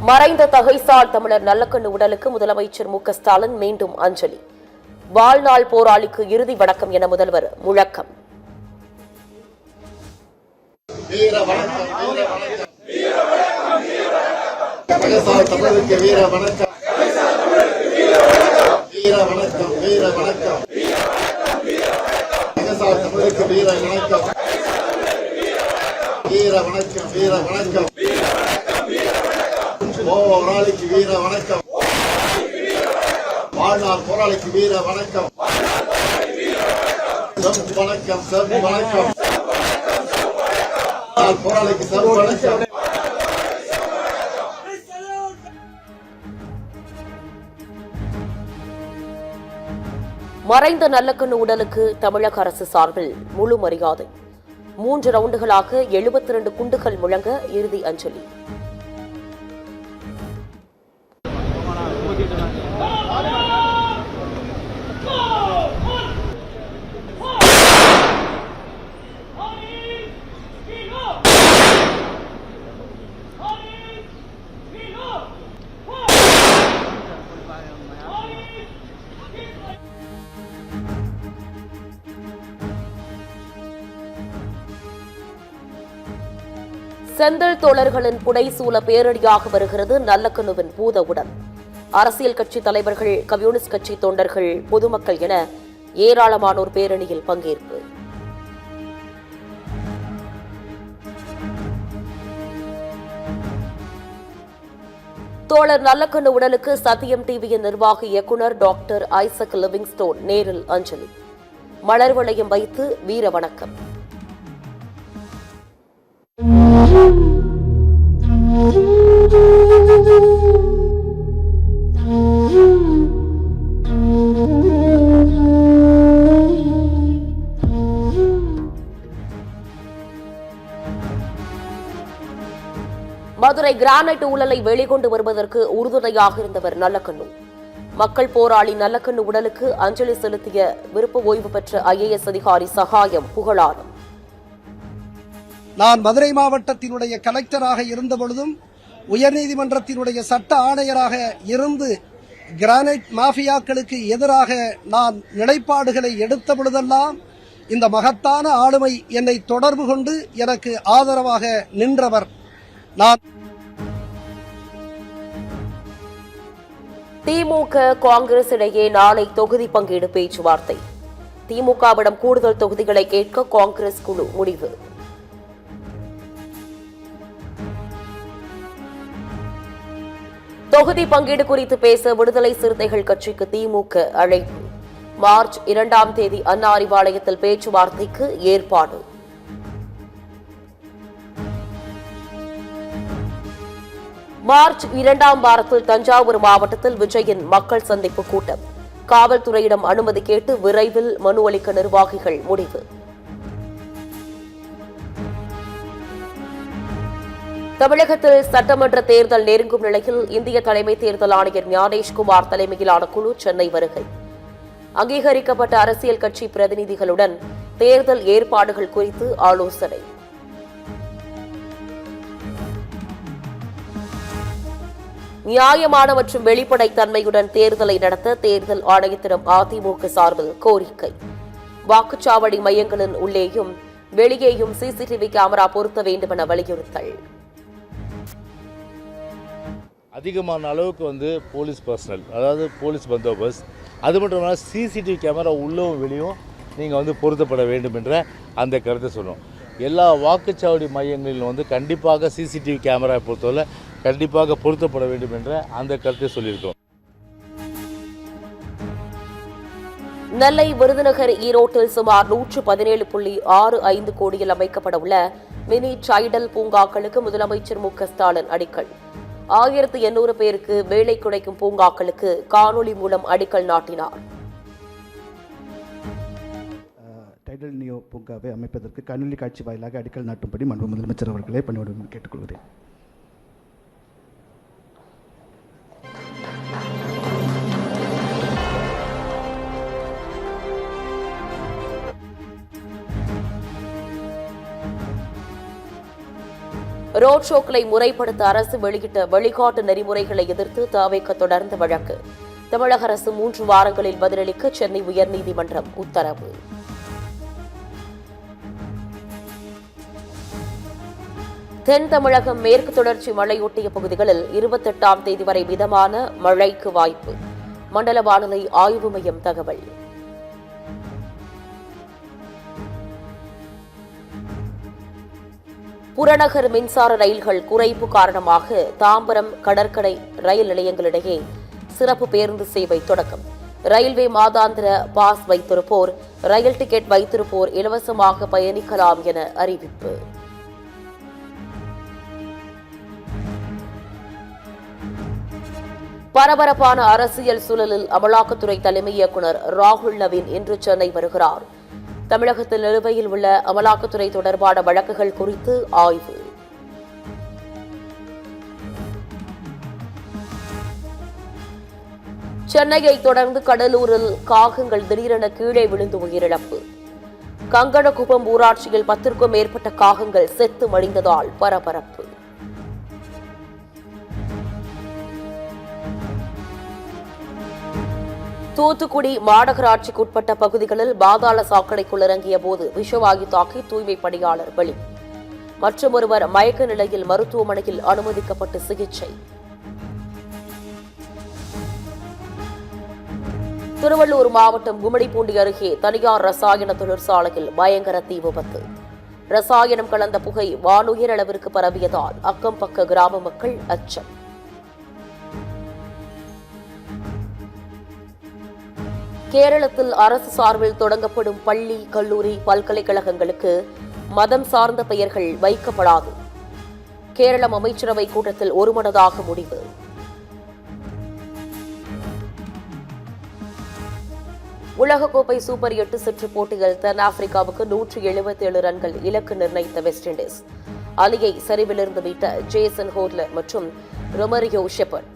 மறைந்த தகைசால் தமிழர் நல்லக்கண்ணு உடலுக்கு முதலமைச்சர் மு க ஸ்டாலின் மீண்டும் அஞ்சலி. வாழ்நாள் போராளிக்கு இறுதி வணக்கம் என முதல்வர் முழக்கம். போராளிக்கு வீர வணக்கம். வாழ்நாள் போராளிக்கு வீர வணக்கம். செம் வணக்கம், செம் வணக்கம். போராளிக்கு செம் வணக்கம். மறைந்த நல்லக்கண்ணு உடலுக்கு தமிழக அரசு சார்பில் முழு மரியாதை. 3 ரவுண்டுகளாக 72 குண்டுகள் முழங்க இறுதி அஞ்சலி. செந்தில் தோழர்களின் புடைசூல பேரடியாக வருகிறது நல்லக்கண்ணுவின் பூத உடல். அரசியல் கட்சி தலைவர்கள், கம்யூனிஸ்ட் கட்சி தொண்டர்கள், பொதுமக்கள் என ஏராளமானோர் பேரணியில் பங்கேற்பு. தோழர் நல்லக்கண்ணு உடலுக்கு சத்தியம் டிவியின் நிர்வாக இயக்குநர் டாக்டர் ஐசக் லிவிங்ஸ்டோன் நேரில் அஞ்சலி. மலர் வளையம் வைத்து வீர வணக்கம். மதுரை கிரானைட் ஊழலை வெளிக்கொண்டு வருவதற்கு உறுதுணையாக இருந்தவர் நல்லக்கண்ணு. மக்கள் போராளி நல்லக்கண்ணு உடலுக்கு அஞ்சலி செலுத்திய விருப்ப ஓய்வு பெற்ற IAS அதிகாரி சகாயம் புகழாரம். நான் மதுரை மாவட்டத்தினுடைய கலெக்டராக இருந்த பொழுதும் உயர்நீதிமன்றத்தினுடைய சட்ட ஆணையராக இருந்து கிரானைட் மாஃபியாக்களுக்கு எதிராக நான் நிலைப்பாடுகளை எடுத்த பொழுதெல்லாம் இந்த மகத்தான ஆளுமை என்னை தொடர்பு கொண்டு எனக்கு ஆதரவாக நின்றவர். நான் திமுக காங்கிரஸ் இடையே நாளை தொகுதி பங்கீடு பேச்சுவார்த்தை. திமுகவிடம் கூடுதல் தொகுதிகளை கேட்க காங்கிரஸ் குழு முடிவு. தொகுதி பங்கீடு குறித்து பேச விடுதலை சிறுத்தைகள் கட்சிக்கு திமுக அழைப்பு. மார்ச் 2ஆம் தேதி அண்ணா அறிவாலயத்தில் பேச்சுவார்த்தைக்கு ஏற்பாடு. மார்ச் 2ஆம் வாரத்தில் தஞ்சாவூர் மாவட்டத்தில் விஜயின் மக்கள் சந்திப்பு கூட்டம். காவல்துறையிடம் அனுமதி கேட்டு விரைவில் மனு அளிக்க நிர்வாகிகள் முடிவு. தமிழகத்தில் சட்டமன்ற தேர்தல் நெருங்கும் நிலையில் இந்திய தலைமை தேர்தல் ஆணையர் ஞானேஷ்குமார் தலைமையிலான குழு சென்னை வருகை. அங்கீகரிக்கப்பட்ட அரசியல் கட்சி பிரதிநிதிகளுடன் தேர்தல் ஏற்பாடுகள் குறித்து ஆலோசனை. நியாயமான மற்றும் வெளிப்படைத்தன்மையுடன் தேர்தலை நடத்த தேர்தல் ஆணையத்திடம் அதிமுக சார்பில் கோரிக்கை. வாக்குச்சாவடி மையங்களின் உள்ளேயும் வெளியேயும் CCTV கேமரா பொருத்த வேண்டும் என வலியுறுத்தல். அதிகமான அளவுக்கு போலீஸ் பர்சனல், அதாவது போலீஸ் பந்தோபஸ்த், அது மட்டும் இல்லாமல் CCTV கேமரா உள்ளவும் வெளியும் நீங்கள் பொருத்தப்பட வேண்டும் என்ற அந்த கருத்தை சொன்னோம். எல்லா வாக்குச்சாவடி மையங்களிலும் கண்டிப்பாக CCTV கேமரா பொறுத்தவரை கண்டிப்பாக பொருத்தப்பட வேண்டும் என்ற அந்த கருத்தை சொல்லியிருக்கோம். நெல்லை, விருதுநகர், ஈரோட்டில் சுமார் 117.65 கோடியில் அமைக்கப்பட உள்ள மினி சைல்டல் பூங்காக்களுக்கு முதலமைச்சர் மு க ஸ்டாலின் அடிக்கல். 1800 பேருக்கு வேலை கிடைக்கும் பூங்காக்களுக்கு காணொலி மூலம் அடிக்கல் நாட்டினார். டைடல் நியோ பூங்காவை அமைப்பதற்கு காணொலி காட்சி வாயிலாக அடிக்கல் நாட்டும்படி மாண்பு முதலமைச்சர் அவர்களை பணியுடன் கேட்டுக்கொள்கிறேன். ரோட் ஷோக்களை முறைப்படுத்த அரசு வெளியிட்ட வழிகாட்டு நெறிமுறைகளை எதிர்த்து தவிக தொடர்ந்த வழக்கு. தமிழக அரசு 3 வாரங்களில் பதிலளிக்க சென்னை உயர்நீதிமன்றம் உத்தரவு. தென் தமிழகம் மேற்கு தொடர்ச்சி மழையொட்டிய பகுதிகளில் 28ஆம் தேதி வரை மிதமான மழைக்கு வாய்ப்பு. மண்டல வானிலை ஆய்வு மையம் தகவல். புறநகர் மின்சார ரயில்கள் குறைப்பு காரணமாக தாம்பரம் கடற்கரை ரயில் நிலையங்களிடையே சிறப்பு பேருந்து சேவை தொடக்கம். ரயில்வே மாதாந்திர பாஸ் வைத்திருப்போர், ரயில் டிக்கெட் வைத்திருப்போர் இலவசமாக பயணிக்கலாம் என அறிவிப்பு. பரபரப்பான அரசியல் சூழலில் அமலாக்கத்துறை தலைமை இயக்குநர் ராகுல் நவீன் இன்று சென்னை வருகிறார். தமிழகத்தில் நிலுவையில் உள்ள அமலாக்கத்துறை தொடர்பான வழக்குகள் குறித்து ஆய்வு. சென்னையை தொடர்ந்து கடலூரில் காகங்கள் திடீரென கீழே விழுந்து உயிரிழப்பு. கங்கணகுப்பம் ஊராட்சியில் 10க்கும் மேற்பட்ட காகங்கள் செத்து மடிந்ததால் பரபரப்பு. தூத்துக்குடி மாநகராட்சிக்குட்பட்ட பகுதிகளில் பாதாள சாக்கடைக்குள் இறங்கிய போது விஷவாயு தாக்கி தூய்மை பணியாளர் பலி. மற்றொருவர் மயக்க நிலையில் மருத்துவமனையில் அனுமதிக்கப்பட்டு சிகிச்சை. திருவள்ளூர் மாவட்டம் கும்மிடிப்பூண்டி அருகே தனியார் ரசாயன தொழிற்சாலையில் பயங்கர தீ விபத்து. ரசாயனம் கலந்த புகை வானுயர் அளவிற்கு பரவியதால் அக்கம் பக்க கிராம மக்கள் அச்சம். கேரளத்தில் அரசு சார்பில் தொடங்கப்படும் பள்ளி, கல்லூரி, பல்கலைக்கழகங்களுக்கு மதம் சார்ந்த பெயர்கள் வைக்கப்படாது. கேரளம் அமைச்சரவை கூட்டத்தில் ஒருமனதாக முடிவு. உலகக்கோப்பை சூப்பர் 8 சுற்று போட்டியில் தென்னாப்பிரிக்காவுக்கு 177 ரன்கள் இலக்கு நிர்ணயித்த வெஸ்ட் இண்டீஸ் அணியை சரிவிலிருந்து மீட்ட ஜேசன் ஹோட்லர் மற்றும் ரொமரியோ ஷெப்பர்ட்.